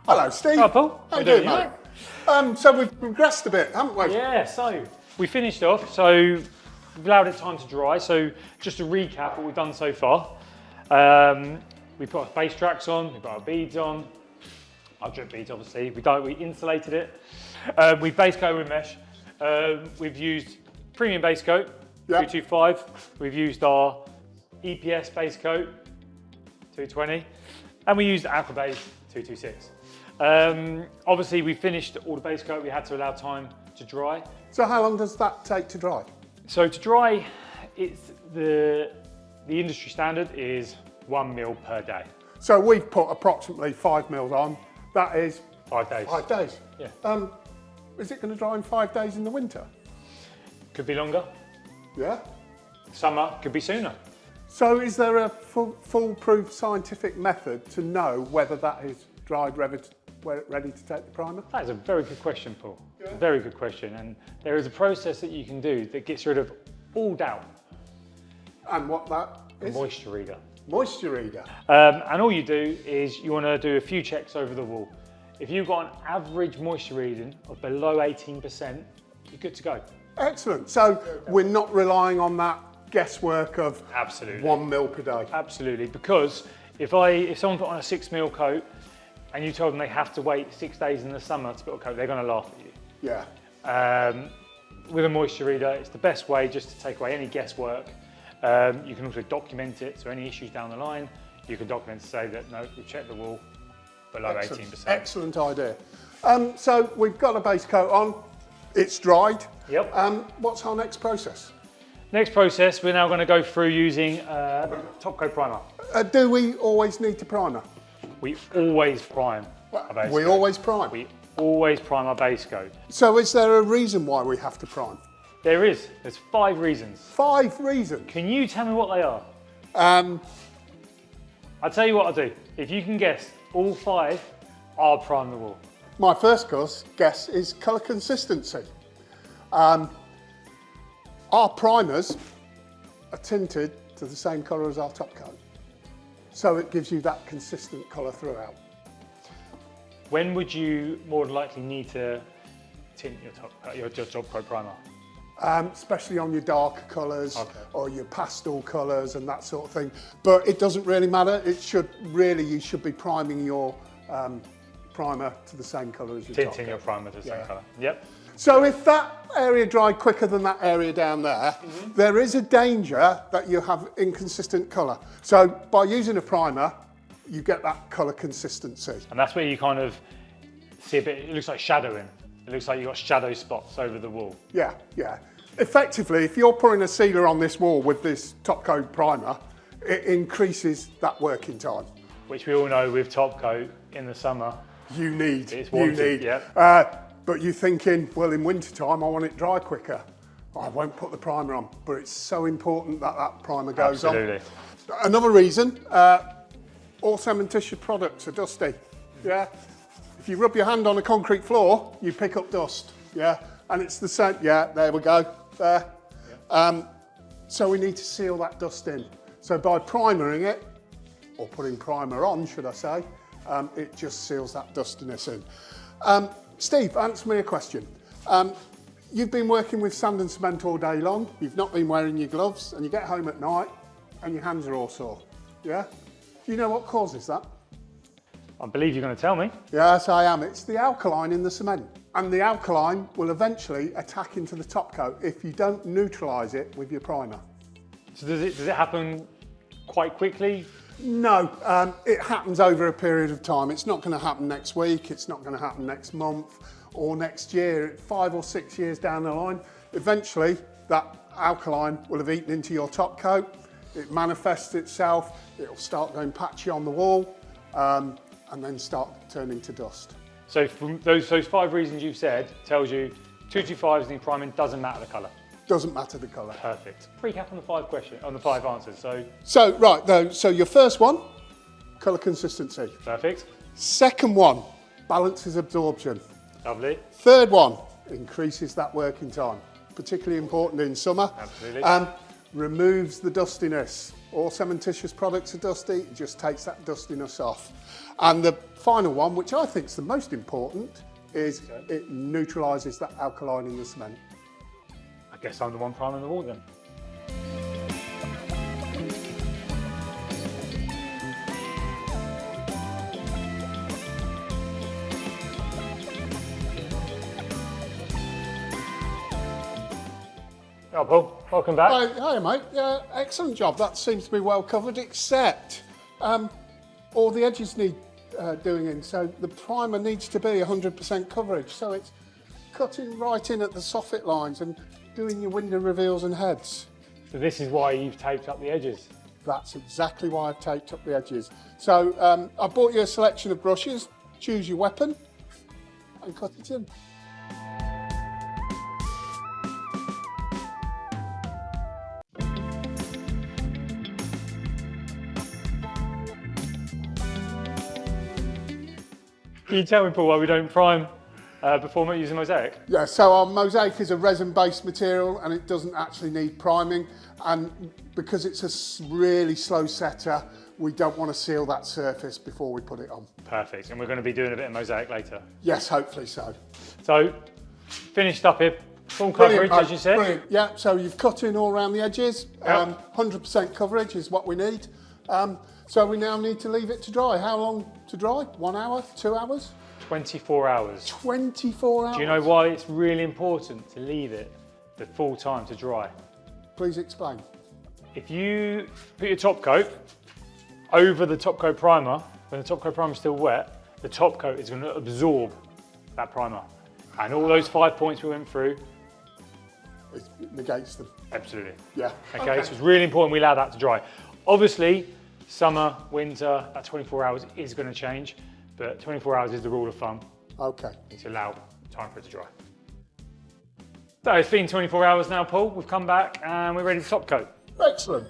Hello, Steve. Hello, Paul. How you doing, mate? So we've progressed a bit, haven't we? Yeah, so we finished off, so we've allowed it time to dry. So just to recap what we've done so far. We put our base tracks on, we put our beads on, our drip beads obviously, we insulated it. We base coat with mesh. We've used premium base coat, 225. We've used our EPS base coat, 220. And we used Aqua Base, 226. Obviously we finished all the base coat, we had to allow time to dry. So how long does that take to dry? So to dry, it's the industry standard is 1 mil per day. So we've put approximately 5 mils on. That is 5 days. 5 days. Yeah. Is it going to dry in 5 days in the winter? Could be longer. Yeah. Summer could be sooner. So is there a foolproof scientific method to know whether that is dried, ready to take the primer? That is a very good question, Paul. Yeah. Very good question. And there is a process that you can do that gets rid of all doubt. And what that is? A moisture reader. Moisture reader. And all you do is you want to do a few checks over the wall. If you've got an average moisture reading of below 18%, you're good to go. Excellent. So we're not relying on that guesswork of absolutely 1 mil per day. Absolutely, because if someone put on a 6 mil coat and you told them they have to wait 6 days in the summer to put a coat, they're going to laugh at you. Yeah. With a moisture reader, it's the best way just to take away any guesswork. You can also document it, so any issues down the line, you can document to say that no, we've checked the wall below 18%. Excellent idea. So we've got a base coat on, it's dried. Yep. What's our next process? Next process, we're now going to go through using top coat primer. Do we always need to primer? We always prime our base We coat. always prime? We always prime our base coat. So is there a reason why we have to prime? There is. There's 5 reasons. 5 reasons? Can you tell me what they are? I'll tell you what I'll do. If you can guess all 5, I'll prime the wall. My first guess is colour consistency. Our primers are tinted to the same colour as our top coat. So it gives you that consistent colour throughout. When would you more than likely need to tint your top coat primer? Especially on your darker colours or your pastel colours and that sort of thing. But it doesn't really matter. You should be priming your primer to the same colour as your top coat. Tinting your primer to the same colour. Yep. So if that area dried quicker than that area down there, there is a danger that you have inconsistent colour. So by using a primer, you get that colour consistency. And that's where you kind of see a bit, it looks like shadowing. It looks like you've got shadow spots over the wall. Yeah, yeah. Effectively, if you're putting a sealer on this wall with this top coat primer, it increases that working time. Which we all know with top coat in the summer. You need. Yeah. But you're thinking, well, in winter time, I want it dry quicker. I won't put the primer on, but it's so important that that primer goes on. Absolutely. Another reason, all cementitious products are dusty. Yeah. If you rub your hand on a concrete floor, you pick up dust. Yeah. And it's the same. Yeah. There we go. There. Yeah. So we need to seal that dust in. So by primering it, or putting primer on, should I say, it just seals that dustiness in. Steve, answer me a question. You've been working with sand and cement all day long, you've not been wearing your gloves, and you get home at night and your hands are all sore, yeah? Do you know what causes that? I believe you're going to tell me. Yes, I am. It's the alkaline in the cement. And the alkaline will eventually attack into the top coat if you don't neutralise it with your primer. So does it happen quite quickly? No, it happens over a period of time. It's not going to happen next week, it's not going to happen next month or next year. 5 or 6 years down the line, eventually that alkaline will have eaten into your top coat, it manifests itself, it'll start going patchy on the wall and then start turning to dust. So from those 5 reasons you've said, tells you 225s in priming doesn't matter the colour. Doesn't matter the colour. Perfect. Recap on the 5 answers. So right though, so your first one, colour consistency. Perfect. Second one, balances absorption. Lovely. Third one, increases that working time, particularly important in summer. Absolutely. Removes the dustiness. All cementitious products are dusty, it just takes that dustiness off. And the final one, which I think is the most important, is it neutralises that alkaline in the cement. I guess I'm the one priming the wall then. Oh, Paul, welcome back. Hi mate, yeah, excellent job. That seems to be well covered, except all the edges need doing in. So the primer needs to be 100% coverage. So it's cutting right in at the soffit lines and doing your window reveals and heads. So this is why you've taped up the edges. That's exactly why I've taped up the edges. So I bought you a selection of brushes. Choose your weapon and cut it in. Can you tell me, Paul, why we don't prime before using mosaic? Yeah, so our mosaic is a resin-based material and it doesn't actually need priming. And because it's a really slow setter, we don't want to seal that surface before we put it on. Perfect, and we're going to be doing a bit of mosaic later. Yes, hopefully so. So, finished up here, full coverage, as you said. Brilliant. Yeah, so you've cut in all around the edges. Yep. 100% coverage is what we need. So we now need to leave it to dry. How long to dry? 1 hour, 2 hours? 24 hours. 24 hours. Do you know why it's really important to leave it the full time to dry? Please explain. If you put your top coat over the top coat primer, when the top coat primer is still wet, the top coat is going to absorb that primer. And all those 5 points we went through, It negates them. absolutely. Yeah. Okay, so it's really important we allow that to dry. Obviously, summer, winter, that 24 hours is going to change, but 24 hours is the rule of thumb. Okay. You need to allow time for it to dry. So it's been 24 hours now, Paul. We've come back and we're ready to top coat. Excellent.